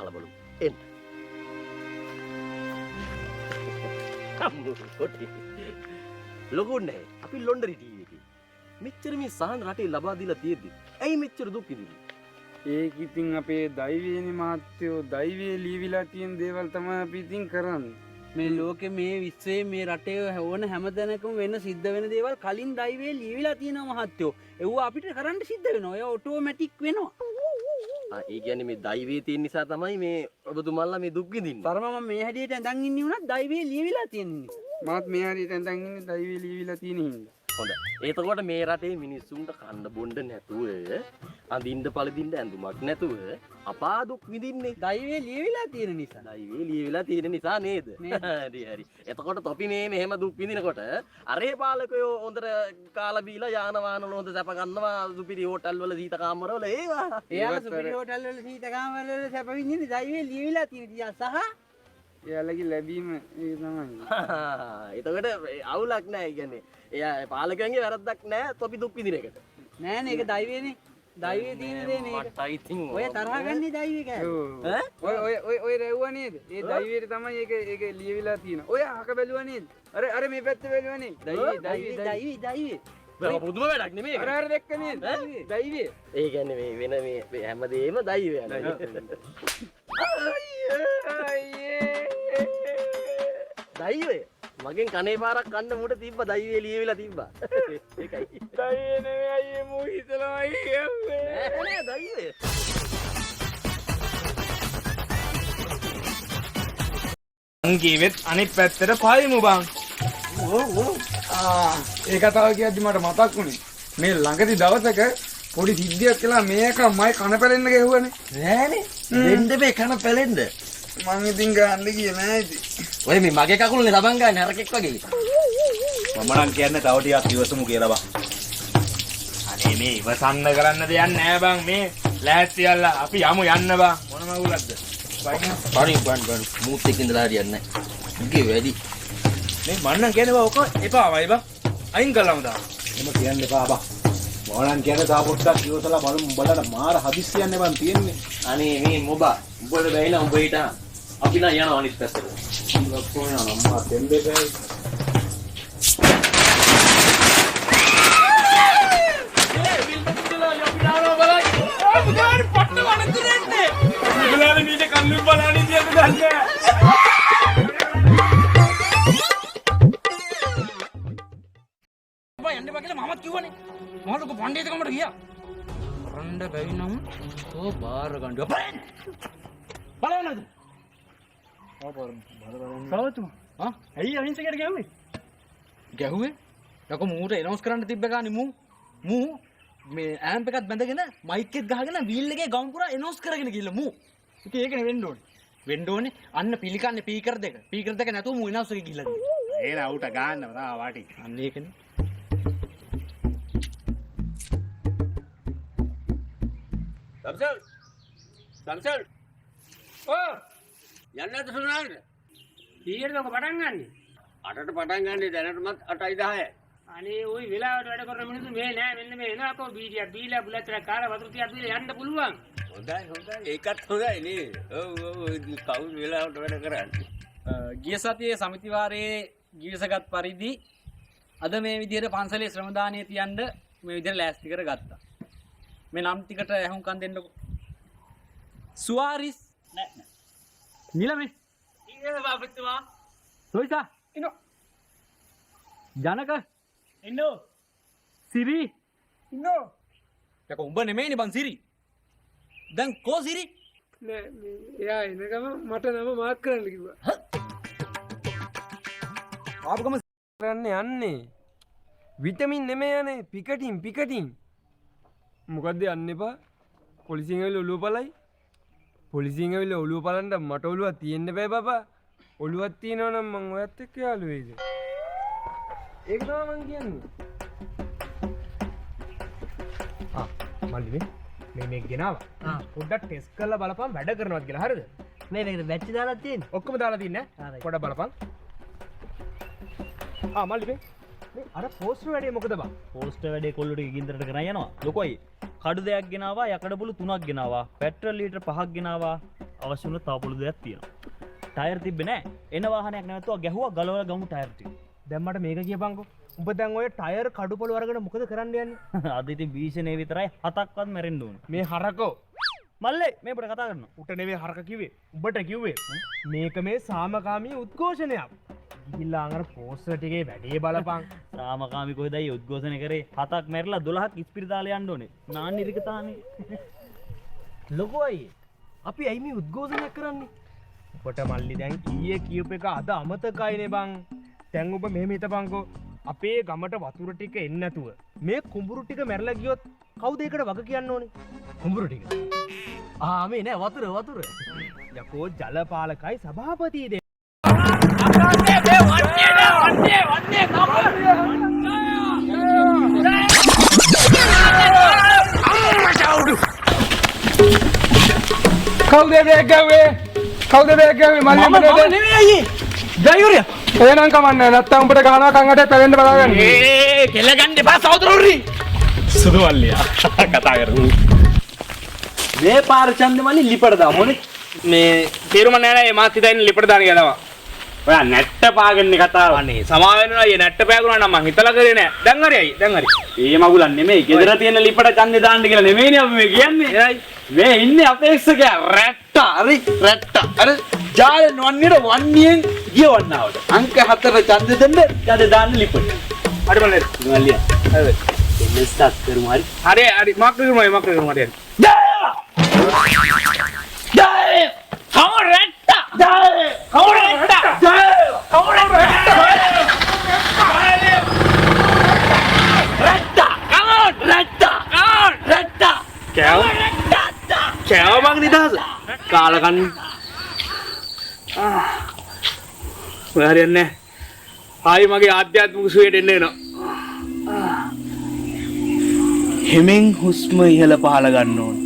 බලමු. එන්න. ලොකුන්නේ අපි ලොන්ඩරි ටීවී එකේ. මෙච්චර මේ සහන් රටේ ලබා දීලා තියෙද්දි ඇයි මෙච්චර දුක් විඳින්නේ? ඒක ඉතින් අපේ දෛවයේනි මහත්තයෝ දෛවයේ ලියවිලා තියෙන දේවල් තමයි අපි ඉතින් කරන්නේ. මේ ලෝකෙ මේ විශ්වයේ මේ රටේ ඕන හැමදැනකම වෙන සිද්ධ වෙන දේවල් කලින් දෛවයේ ලියවිලා තියෙනවා මහත්තයෝ. ඒව අපිට කරන්න සිද්ධ වෙනවා. ඒ ඔටෝමැටික් වෙනවා. ඒ කියන්නේ මේ දෛවයේ තියෙන නිසා තමයි මේ ඔබතුමාලා මේ දුක් විඳින්නේ. තරම මම මේ හැටියට ඇඳන් ඉන්නේ උනත් දෛවයේ ලියවිලා තියෙන නිසා. මාත් මේ හරියට ඇඳන් ඉන්නේ දෛවයේ ලියවිලා තියෙන හින්දා. හොඳයි. එතකොට මේ රටේ මිනිස්සුන්ට කන්න බොන්න නැතුව අඳින්න පළදින්න ඇඳුමක් නැතුව අපා දුක් විඳින්නේ දෛවයේ ලියවිලා තියෙන නිසා. දෛවයේ ලියවිලා තියෙන නිසා නේද? හරි හරි. එතකොට තොපි මේ මෙහෙම දුක් විඳිනකොට අරේ පාලකයෝ හොඳට කාලා බීලා යාන වාහන වල හොඳ සැප ගන්නවා සුපිරි හෝටල් වල සීත කාමර වල ඒවා. එයාලා සුපිරි හෝටල් වල සීත කාමර වල සැප විඳින්නේ දෛවයේ ලියවිලා තියෙන නිසා සහ එයාලගේ ලැබීම ඒක තමයි. එතකොට අවුලක් නැහැ. කියන්නේ එයා පාලකයන්ගේ වැරද්දක් නැහැ තොපි දුක් විඳින එකට. නෑනේ ඒක දෛවයේනේ. දෛවයේ තියෙන දේ මේක. මට ඉතින් ඔය තරහ ගන්නේ දෛවයේ කෑම. ඔය රැව්වා නේද? ඒ දෛවයට තමයි ඒක ලියවිලා තියෙන්නේ. ඔය අහක බැලුවා නේද? අර මේ පැත්තේ බැලුවා නේද? දෛවයේ. පුදුම වැඩක් නෙමෙයි. අර දැක්ක නේද? දෛවයේ. ඒ කියන්නේ මේ වෙන මේ හැමදේම දෛවය යනවා. දෛවය මගෙන් කනේ පාරක් කන්න මුට තිබ්බ දෛවයේ ලියවිලා තිබ්බා. ඒකයි. දෛවයේ නෙමෙයි අයියේ මූ හිතලාමයි කියන්නේ. නෑ දෛවය. අංගීවෙත් අනිත් පැත්තට පයිමු බං. ඒ කතාව කියද්දි මට මතක් වුණේ මේ ළඟදි දවසක පොඩි සිද්ධියක් කළා මේක මයි කන පැලෙන්න ගැහුවනේ. නෑනේ. දෙන්න මේ කන පැලෙන්න. මං ඉතින් ගන්න ගියේ නෑ ඉතින්. ඔය මේ මගේ කකුලනේ ලබන් ගන්න හරකෙක් වගේ. මම නම් කියන්නේ තව ටිකක් ඉවසමු කියලා බං. අනේ මේ ඉවසන්න කරන්න දෙයක් නෑ බං. මේ ලෑස්ති යල්ලා අපි යමු යන්න බං. මොනම උලක්ද? බන් මූත් එක්ක ඉඳලා හරියන්නේ නෑ. ඉගේ වැඩි. මේ මන්නම් කියන්නේ බං ඔක එපා වයි බං. අයින් කළාම දාන්න. එම කියන්න එපා බා. මොනනම් කියන්නේ තා පොඩ්ඩක් ඉවසලා බලමු උඹලට මාර හදිස්සියක් නේ බං තියෙන්නේ. අනේ මේ මොබා උඹට බැයිලා උඹ හිටා. අපි නම් යනවා අනිත් පැත්තට. ලොක්කෝ යනවා අම්මා දෙම්බේ බෑ. යන්න බා කියලා මමත් කිව්වනේ. මොකද කො පණ්ඩිතකමට ගියා. රණ්ඩ බැවිනම් ඕ බාර ගන්න. බලන්නද? සවතුමා. ඇයි අහිංසකයට ගැහුවේ? ගැහුවේ? යකෝ මූට එනවුස් කරන්න තිබ්බ ගානේ මූ මේ ඇම්ප් එකත් බැඳගෙන මයික් එක ගහගෙන වීල් එකේ ගම් පුරා එනවුස් කරගෙන ගිහලා මූ. ඉතින් ඒකනේ වෙන්න ඕනේ. වෙන්න ඕනේ අන්න පිළිකන්නේ ස්පීකර් දෙක. ස්පීකර් දෙක නැතුව මූ එනවුස් එකේ ගිහලා තියෙනවා. ඒ නවුට ගන්න තා වාටි. අන්න ඒකනේ. සම්සල් ඕ යන්නද සුනාල්ද ඊයේද ඔක පටන් ගන්නෙ අටට පටන් ගන්නේ දැනටමත් 8යි 10යි අනේ ওই වෙලාවට වැඩ කරන මිනිස්සු මේ නෑ මෙන්න මේ එනවාකෝ බීඩියක් බීලා බුලත් ටිකක් කාලා වතුර ටිකක් බීලා යන්න පුළුවන් හොඳයි ඒකත් හොඳයි නේ ඔව් කවුරු වෙලාවට වැඩ කරන්නේ ගිය සතියේ සමිති වාරයේ ගිවිසගත් පරිදි අද මේ විදිහට පන්සලේ ශ්‍රම දානය තියන්න මේ විදිහට ලෑස්ති කරගත්තා. මේ නම් ටිකට ඇහුම්කන් දෙන්නකෝ. සුවාරිස් නෑ. නිලමේ. ඊයේ බාපතුමා සොයිසා ඉන්නෝ. ජනක ඉන්නෝ සිරි ඉන්නෝ යකෝ උඹ නෙමෙයිනේ බං සිරි. දැන් කෝ සිරි? නෑ එයා එනකම මට නම මාක් කරන්න කිව්වා. ආපුගම කරන්න යන්නේ. විටමින් නෙමෙයි යන්නේ පිකටින්. මොකද්ද යන්න එපා. පොලිසියෙන් ඇවිල්ලා ඔළුව පලයි. පොලිසියෙන් ඇවිල්ලා ඔළුව පලන්න මට ඔළුවක් තියෙන්න බෑ බබා. ඔළුවක් තියෙනවා නම් මං ඔයත් එක්ක යාළු වෙයිද? ඒක තමයි මං කියන්නේ. මල්ලි මේ ගෙනාවා. පොඩ්ඩක් ටෙස්ට් කරලා බලපන් වැඩ කරනවද කියලා. හරිද? මේකට බැටරි දාලා තියෙන්නේ. ඔක්කොම දාලා තින්නේ. පොඩ්ඩක් බලපන්. මල්ලි මේ අර පෝස්ටර් වැඩේ මොකද බං? පෝස්ටර් වැඩේ කොල්ලෝ ටික ගින්දරට කරන් යනවා. ලොකෝයි. කඩු දෙයක් ගෙනාවා, යකඩ බුළු 3ක් ගෙනාවා, පෙට්‍රල් ලීටර් 5ක් ගෙනාවා, අවශ්‍ය වුණ තව පොළු දෙයක් තියෙනවා. ටයර් තිබ්බේ නැහැ. එන වාහනයක් නැවතුවා ගැහුවා ගලවලා ගමු ටයර් ටික. දැන් මට මේක කියපන්කෝ. උඹ දැන් ඔය ටයර් කඩුපොළ අරගෙන මොකද කරන්න යන්නේ? අද ඉතින් භීෂණේ විතරයි 7ක්වත් මැරෙන්න ඕන. මේ හරකෝ මල්ලේ මේ පොඩ කතා කරනවා. උට නෙවෙයි හරක කිව්වේ. උඹට කිව්වේ. මේක මේ සාමකාමී උද්ඝෝෂණයක්. ගිහිල්ලා අර පෝස්ටර් ටිකේ වැඩේ බලපන්. සාමකාමී කොහෙදයි උද්ඝෝෂණය කරේ 7ක් මැරිලා 12ක් ඉස්පිරිතාලේ යන්න ඕනේ. නාන්න ඉරිකතානේ. ලොකෝ අයියේ අපි ඇයි මේ උද්ඝෝෂණයක් කරන්නේ? ඔබට මල්ලි දැන් ඊයේ කියපු එක අද අමතකයිනේ බං. දැන් ඔබ මෙහෙම හිතපන්කෝ. අපේ ගමට වතුර ටික එන්නේ නැතුව මේ කුඹුරු ටික මැරලා ගියොත් කවුද ඒකට වග කියන්න ඕනේ? කුඹුරු ටික. මේ නෑ වතුර. යකෝ ජලපාලකයි සභාපති දෙ. කවුද බෑග් ගැව්වේ? මල්ලි මම නෙවෙයි අයියේ. ඩ්‍රයිවරයා. එහෙනම් කමන්නේ නැත්තම් උඹට ගහනවා කන් අටේ පැවෙන්න බලාගන්න. කෙල ගන්න එපා සහෝදරවරුනි. සුදු මල්ලියා කතා කරමු. මේ පාර ඡන්ද මල්ලි ලිපට දාමෝනේ. මේ තේරුම නෑ නෑ මාත් හිතන්නේ ලිපට දාන කියලා. ඔයා නැට්ට පාගන්නේ කතාව. අනේ සමා වෙනවා අයියේ නැට්ට පෑගුණා නම් මං හිතලා කරේ නෑ. දැන් හරි අයියේ දැන් හරි. ඒ මගුලන් නෙමෙයි. ගෙදර තියෙන ලිපට ඡන්දේ දාන්න කියලා නෙමෙයිනේ අපි මේ කියන්නේ. එයි මේ ඉන්නේ අපේක්ෂකයා රැට්ටා. හරි රැට්ටා. අර ජාලේ නොවන්නේට වන්නියෙන් ගියවන්නවට. අංක 4 ඡන්දෙ දෙන්න ඡන්දෙ දාන්න ලිපට. හරි මල්ලේ. මල්ලියා. හරි. එන්න ස්ටාර්ට් කරමු හරි. හරි මක් කරමු හරි. කෑව මං නිදහස කාලකන් ඔය හරියන්නේ ආයි මගේ ආධ්‍යාත්මික සුවයට එන්න එනවා හිමින් හුස්ම ඉහළ පහළ ගන්න ඕන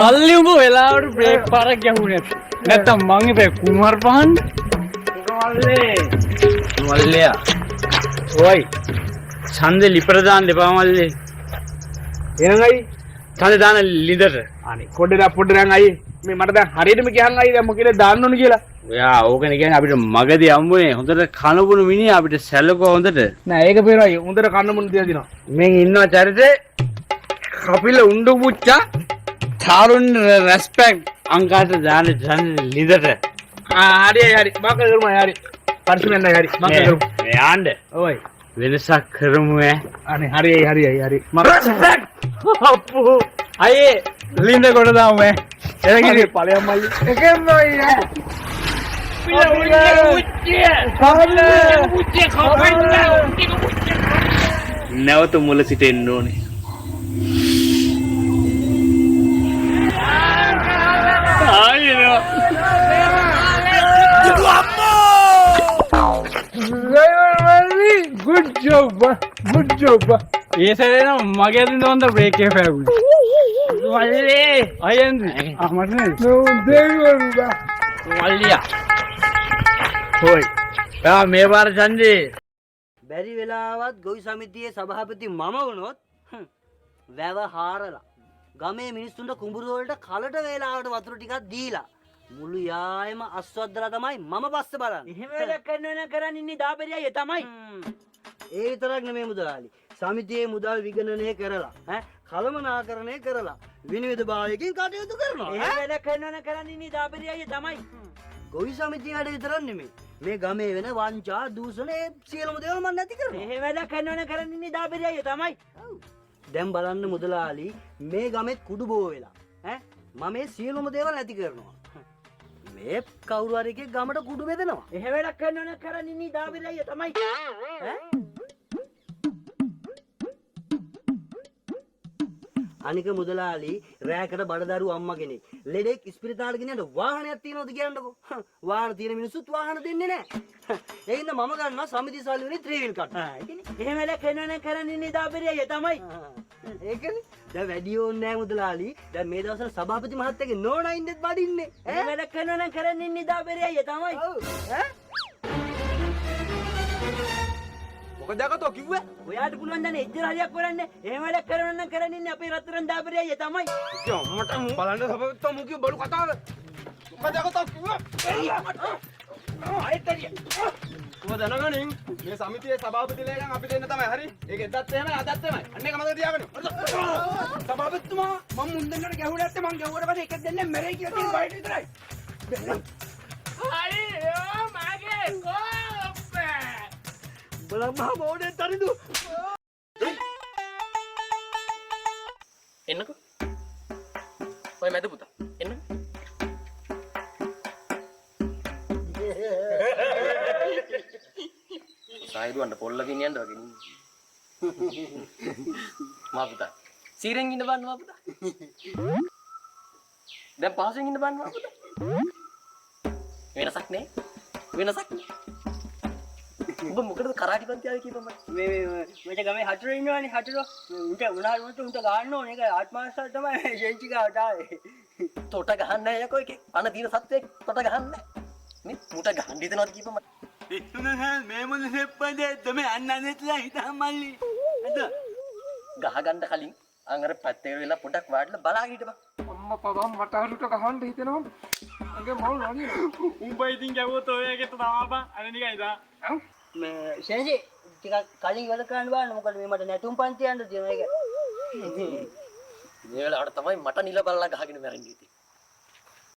මල්ලි උඹ වෙලාවට බ්‍රේක් පාරක් ගැහුනේ නැත්තම් මං ඉපේ කුමාර පහන් මල්ලයා ඔයි ඡන්දෙ ලිපට දාන්න එපා මල්ලේ එනගයි ඡන්දෙ දාන ලිඳට අනේ පොඩ්ඩක් අයියේ මේ මට දැන් හරියටම කියන්න අයියේ දැන් මොකද දාන්න ඕන කියලා ඔයා ඕකනේ කියන්නේ අපිට මගදී හම්බුනේ හොඳට කනබුණු මිනිහා අපිට සැලකුවා හොඳට නෑ ඒක පේනවා හොඳට කන්න මුණ තියලා දිනවා මෙන් ඉන්නවා චරිතේ කපිල උණ්ඩු පුච්චා තාරුන් රෙස්පෙක්ට් අංකාට දාන ලිඳට හරි මම කරමු හරි පරිස්සමෙන් හරි මම කරමු මේ ආණ්ඩ ඔයි වෙනසක් කරමු අනේ හරි මම රෙස්පෙක්ට් අප්පු අයියේ ලින්ද කොට දාමු මේ එරගිරි ඵලයන් මල්ලි එකෙන් නොයි නැවත මුල සිට එන්න ඕනේ good job. ඒ සැරේ නම් මගේ අතින් හොඳ බ්‍රේක් එක පෑගුණා මල්ලි අයියන් මට මල්ලියා හොයි යා මේ පාර ඡන්දේ බැරි වෙලාවත් ගොවි සමිතියේ සභාපති මම වුණොත් වැව හාරලා ගමේ මිනිස්සුන්ට කුඹුරු වලට කලට වේලාවට වතුර ටිකක් දීලා මුළු යායම අස්වද්දලා තමයි මම පස්ස බලන්නේ. එහෙම වැඩක් කරනවා කරන් ඉන්නේ දාපරියය තමයි. ඒ විතරක් නෙමෙයි මුදලාලි. සමිතියේ මුදල් විගණනය කරලා කළමනාකරණය කරලා විනිවිද භාවයකින් කටයුතු කරනවා. එහෙම වැඩක් කරනවා කරන් ඉන්නේ දාපරියය තමයි. ගොවි සමිතිය වැඩ විතරක් නෙමෙයි. මේ ගමේ වෙන වංචා දූෂණ ඒ සියලුම දේවල් මම නැති කරනවා. එහෙම වැඩක් කරනවා කරන් ඉන්නේ දාපරියය තමයි. දැන් බලන්න මුදලාලි මේ ගමෙත් කුඩු බෝ වෙලා. මම මේ සියලුම දේවල් නැති කරනවා. මේ කවුරු හරි එකෙක් ගමට කුඩු බෙදනවා. එහෙම වැඩක් කරනවා කරන් ඉන්නේ දාපරියය තමයි. අනික මුදලාලි රෑකට බඩදරු අම්මා කෙනෙක් ලෙඩෙක් ඉස්පිරිතාලෙට ගෙනියන්න වාහනයක් තියනවද කියන්නකෝ. වාහන තියෙන මිනිස්සුත් වාහන දෙන්නේ නැහැ. ඒ හින්දා මම ගන්නවා සමිති සල්ලි වලින් ත්‍රිවිල් කට්. එහෙම වැඩක් කරනවා කරන් ඉන්නේ දාපරියය තමයි. ඒකනේ. දැන් වැඩි ඕනේ නැහැ මුදලාලි. දැන් මේ දවස්වල සභාපති මහත්තයාගේ නෝනා ඉන්නෙත් බඩින්නේ. එහෙම වැඩක් කරනවා කරන් ඉන්නේ දාපරියය තමයි. මොකද අකතෝ කිව්වේ? ඔයාට පුළුවන් දැන් එච්චර හරියක් කරන්න. එහෙම වැඩක් කරන්න නම් කරන්න ඉන්නේ අපේ රත්තරන් දාපරේ අයියා තමයි. ඉතින් අම්මට මු බලන්න සබවිත්තා මු කිව්ව බලු කතාව. මොකද අකතෝ කිව්වේ? ආයෙත් ඇරිය. ඔබ දැනගනින් මේ සමිතියේ සභාපති ලේකම් අපි දෙන්න තමයි හරි. ඒක එදත් එහෙමයි අදත් එහෙමයි. අන්න ඒක මතක තියාගන්න. සභාපතිතුමා මම මුන් දෙන්නට ගැහුවට ඇත්තේ මං ගැහුවට පස්සේ එකක් දෙන්නේ මැරෙයි කියලා තියෙන බයිට් විතරයි. අයියෝ මගේ කෝප්පේ බලන්න මහා මොඩෙන් තරිදු. එන්නකෝ. ඔය මැද පුතා. එන්න. සායිදුවන්ට පොල්ල ගෙනියන්න වගේ නේ. මා පුතා. සීරෙන් ඉන්න බන්න මා පුතා. දැන් පහසෙන් ඉන්න බන්න මා පුතා. වෙනසක් නෑ. වෙනසක් නෑ. ඔබ මොකටද කරාටි පන්තිය ආවේ කියපන් මට. මේ ගමේ හතුරු ඉන්නවනේ හතුරු. උන්ට උනාට උන්ට ගන්න ඕනේ. ඒක ආර්ට් මාස්ටර් තමයි ජෙන්චි ගාවට ආවේ. තොට ගහන්න නෑ යකෝ එකේ. අන දින සත්‍යයක් තොට ගහන්න නෑ. මේ මුට ගහන්න හිතනවාද කියපන් මට. මේ මොන සෙප්පද තමයි අන්නන්නේట్లా හිතා මල්ලි. අද ගහ ගන්න කලින් අංගර පැත්තේ වෙලා පොඩක් වාඩිලා බලාගෙන හිටපන්. අම්මා පදම් මට හරුට ගහන්න හිතෙනවා. අගේ මවුල් වගේ. උඹ ඉතින් ගැවුවොත් ඔය එකට තාපා අනේ නිකන් ඉදා. මේ සෙන්ජි ටිකක් කලින් වැඩ කරන්න බලන්න. මොකද මේ මට නැටුම් පන්ති යන්න තියෙන එක. මේ වෙලාවට තමයි මට නිල බලලා ගහගෙන මැරෙන්නේ ඉතින්.